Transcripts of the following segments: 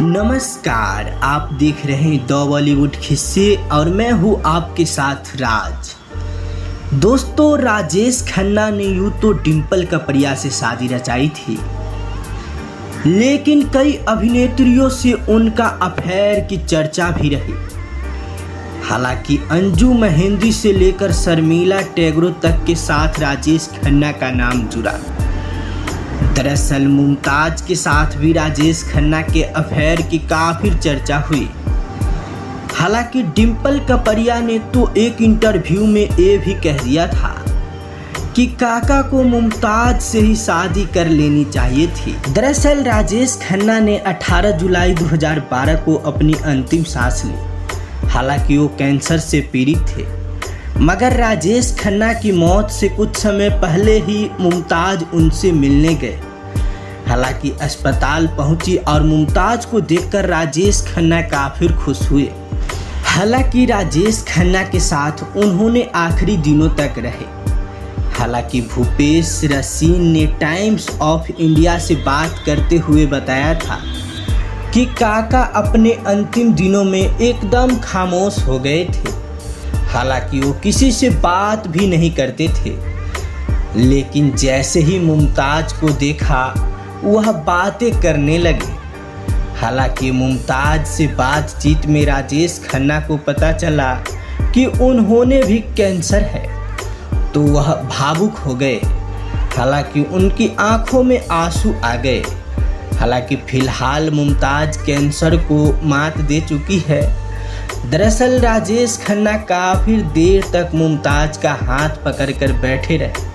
नमस्कार, आप देख रहे हैं द बॉलीवुड किस्से और मैं हूं आपके साथ राज। दोस्तों, राजेश खन्ना ने यूं तो डिम्पल कपड़िया से शादी रचाई थी, लेकिन कई अभिनेत्रियों से उनका अफेयर की चर्चा भी रही। हालांकि अंजू महेंद्री से लेकर शर्मिला टैगोर तक के साथ राजेश खन्ना का नाम जुड़ा। दरअसल मुमताज के साथ भी राजेश खन्ना के अफेयर की काफी चर्चा हुई। हालांकि डिम्पल कपड़िया ने तो एक इंटरव्यू में ये भी कह दिया था कि काका को मुमताज से ही शादी कर लेनी चाहिए थी। दरअसल राजेश खन्ना ने 18 जुलाई 2012 को अपनी अंतिम सांस ली। हालांकि वो कैंसर से पीड़ित थे, मगर राजेश खन्ना की मौत से कुछ समय पहले ही मुमताज उनसे मिलने गए। हालांकि अस्पताल पहुंची और मुमताज को देखकर राजेश खन्ना काफी खुश हुए। हालांकि राजेश खन्ना के साथ उन्होंने आखिरी दिनों तक रहे। हालांकि भूपेश रसीन ने टाइम्स ऑफ इंडिया से बात करते हुए बताया था कि काका अपने अंतिम दिनों में एकदम खामोश हो गए थे। हालांकि वो किसी से बात भी नहीं करते थे, लेकिन जैसे ही मुमताज को देखा वह बातें करने लगे। हालांकि मुमताज से बातचीत में राजेश खन्ना को पता चला कि उन्होंने भी कैंसर है, तो वह भावुक हो गए। हालांकि उनकी आंखों में आंसू आ गए। हालांकि फिलहाल मुमताज कैंसर को मात दे चुकी है। दरअसल राजेश खन्ना काफी देर तक मुमताज का हाथ पकड़कर बैठे रहे।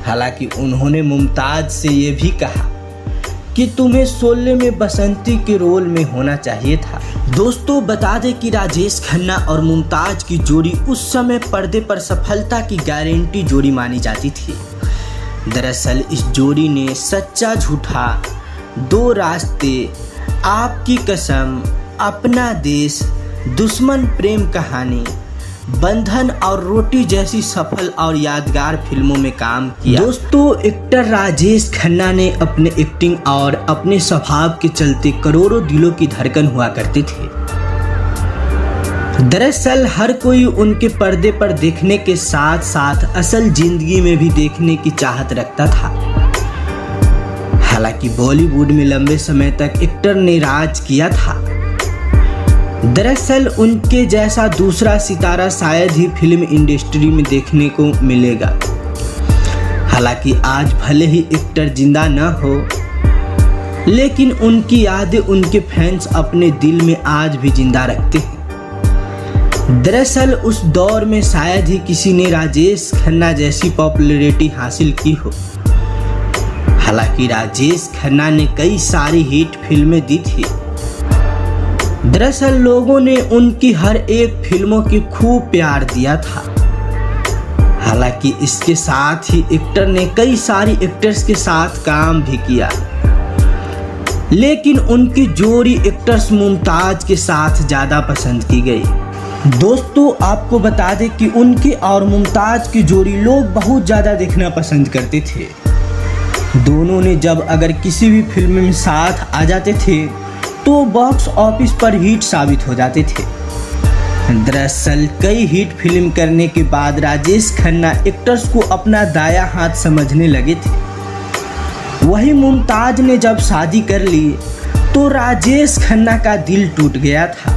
हालांकि उन्होंने मुमताज से ये भी कहा कि तुम्हें शोले में बसंती के रोल में होना चाहिए था। दोस्तों, बता दें कि राजेश खन्ना और मुमताज की जोड़ी उस समय पर्दे पर सफलता की गारंटी जोड़ी मानी जाती थी। दरअसल इस जोड़ी ने सच्चा झूठा, दो रास्ते, आपकी कसम, अपना देश, दुश्मन प्रेम कहानी, बंधन और रोटी जैसी सफल और यादगार फिल्मों में काम किया। दोस्तों, एक्टर राजेश खन्ना ने अपने एक्टिंग और अपने स्वभाव के चलते करोड़ों दिलों की धड़कन हुआ करते थे। दरअसल हर कोई उनके पर्दे पर देखने के साथ साथ असल जिंदगी में भी देखने की चाहत रखता था। हालांकि बॉलीवुड में लंबे समय तक एक्टर ने राज किया था। दरअसल उनके जैसा दूसरा सितारा शायद ही फिल्म इंडस्ट्री में देखने को मिलेगा। हालांकि आज भले ही एक्टर जिंदा न हो, लेकिन उनकी यादें उनके फैंस अपने दिल में आज भी जिंदा रखते हैं। दरअसल उस दौर में शायद ही किसी ने राजेश खन्ना जैसी पॉपुलैरिटी हासिल की हो। हालांकि राजेश खन्ना ने कई सारी हिट फिल्में दी थी। दरअसल लोगों ने उनकी हर एक फिल्मों की खूब प्यार दिया था। हालांकि इसके साथ ही एक्टर ने कई सारी एक्टर्स के साथ काम भी किया, लेकिन उनकी जोड़ी एक्टर्स मुमताज के साथ ज़्यादा पसंद की गई। दोस्तों, आपको बता दें कि उनकी और मुमताज की जोड़ी लोग बहुत ज़्यादा देखना पसंद करते थे। दोनों ने जब अगर किसी भी फिल्म में साथ आ जाते थे तो बॉक्स ऑफिस पर हिट साबित हो जाते थे। दरअसल कई हिट फिल्म करने के बाद राजेश खन्ना एक्टर्स को अपना दाया हाथ समझने लगे थे। वही मुमताज ने जब शादी कर ली तो राजेश खन्ना का दिल टूट गया था,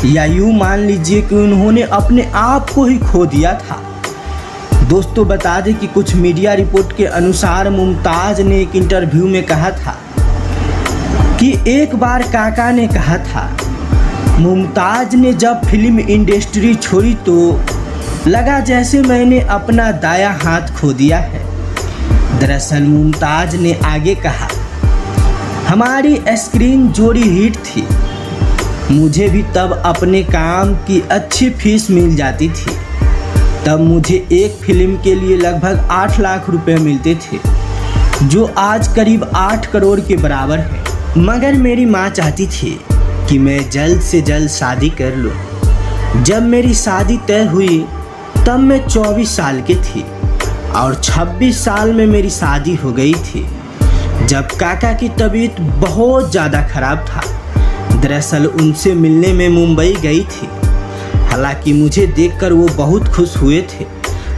या यूँ मान लीजिए कि उन्होंने अपने आप को ही खो दिया था। दोस्तों, बता दें कि कुछ मीडिया रिपोर्ट के अनुसार मुमताज ने एक इंटरव्यू में कहा था कि एक बार काका ने कहा था, मुमताज ने जब फिल्म इंडस्ट्री छोड़ी तो लगा जैसे मैंने अपना दाया हाथ खो दिया है। दरअसल मुमताज ने आगे कहा, हमारी स्क्रीन जोड़ी हिट थी। मुझे भी तब अपने काम की अच्छी फीस मिल जाती थी। तब मुझे एक फिल्म के लिए लगभग 8 लाख रुपए मिलते थे, जो आज करीब 8 करोड़ के बराबर है। मगर मेरी माँ चाहती थी कि मैं जल्द से जल्द शादी कर लूँ। जब मेरी शादी तय हुई तब मैं 24 साल की थी और 26 साल में मेरी शादी हो गई थी, जब काका की तबीयत बहुत ज़्यादा खराब था। दरअसल उनसे मिलने में मुंबई गई थी। हालांकि मुझे देखकर वो बहुत खुश हुए थे।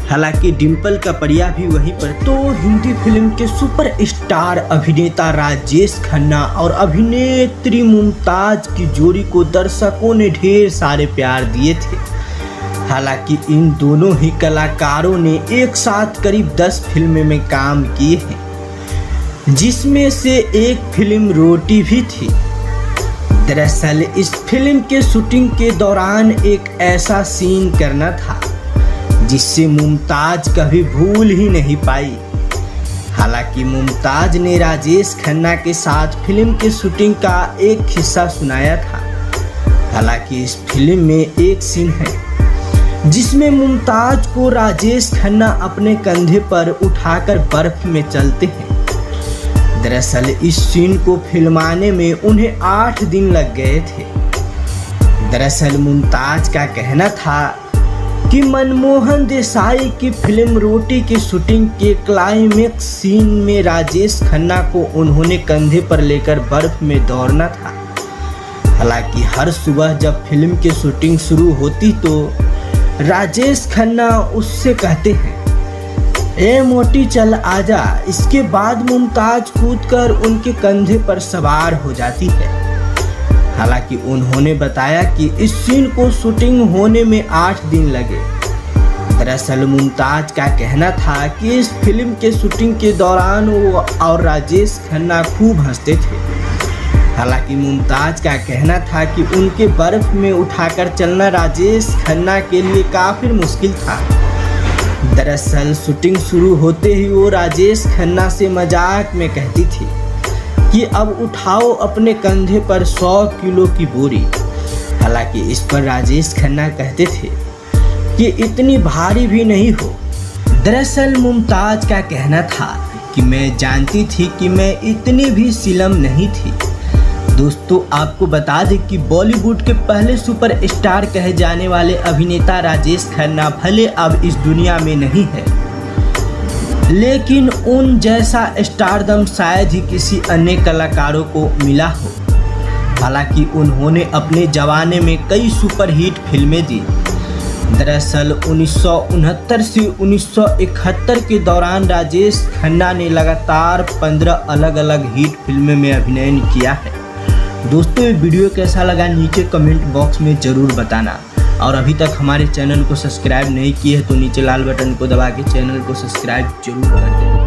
हालांकि डिम्पल कपड़िया भी वहीं पर। तो हिंदी फिल्म के सुपर स्टार अभिनेता राजेश खन्ना और अभिनेत्री मुमताज की जोड़ी को दर्शकों ने ढेर सारे प्यार दिए थे। हालांकि इन दोनों ही कलाकारों ने एक साथ करीब 10 फिल्में में काम किए हैं, जिसमें से एक फिल्म रोटी भी थी। दरअसल इस फिल्म के शूटिंग के दौरान एक ऐसा सीन करना था जिससे मुमताज कभी भूल ही नहीं पाई। हालांकि मुमताज ने राजेश खन्ना के साथ फिल्म के शूटिंग का एक हिस्सा सुनाया था। हालांकि इस फिल्म में एक सीन है जिसमें मुमताज को राजेश खन्ना अपने कंधे पर उठाकर बर्फ में चलते हैं। दरअसल इस सीन को फिल्माने में उन्हें 8 दिन लग गए थे। दरअसल मुमताज का कहना था कि मनमोहन देसाई की फिल्म रोटी की शूटिंग के क्लाइमेक्स सीन में राजेश खन्ना को उन्होंने कंधे पर लेकर बर्फ में दौड़ना था। हालांकि हर सुबह जब फिल्म की शूटिंग शुरू होती तो राजेश खन्ना उससे कहते हैं, ए मोटी चल आजा। इसके बाद मुमताज कूदकर उनके कंधे पर सवार हो जाती है। हालांकि उन्होंने बताया कि इस सीन को शूटिंग होने में 8 दिन लगे। दरअसल मुमताज का कहना था कि इस फिल्म के शूटिंग के दौरान वो और राजेश खन्ना खूब हंसते थे। हालांकि मुमताज का कहना था कि उनके बर्फ में उठाकर चलना राजेश खन्ना के लिए काफ़ी मुश्किल था। दरअसल शूटिंग शुरू होते ही वो राजेश खन्ना से मजाक में कहती थी कि अब उठाओ अपने कंधे पर 100 किलो की बोरी। हालांकि इस पर राजेश खन्ना कहते थे कि इतनी भारी भी नहीं हो। दरअसल मुमताज का कहना था कि मैं जानती थी कि मैं इतनी भी सिलम नहीं थी। दोस्तों आपको बता दें कि बॉलीवुड के पहले सुपरस्टार कहे जाने वाले अभिनेता राजेश खन्ना भले अब इस दुनिया में नहीं है, लेकिन उन जैसा स्टारडम शायद ही किसी अन्य कलाकारों को मिला हो। हालांकि उन्होंने अपने जमाने में कई सुपरहिट फिल्में दी। दरअसल 1969 से 1971 के दौरान राजेश खन्ना ने लगातार 15 अलग अलग हिट फिल्मों में अभिनय किया है। दोस्तों ये वीडियो कैसा लगा नीचे कमेंट बॉक्स में ज़रूर बताना। और अभी तक हमारे चैनल को सब्सक्राइब नहीं किए हैं तो नीचे लाल बटन को दबा के चैनल को सब्सक्राइब जरूर कर दें।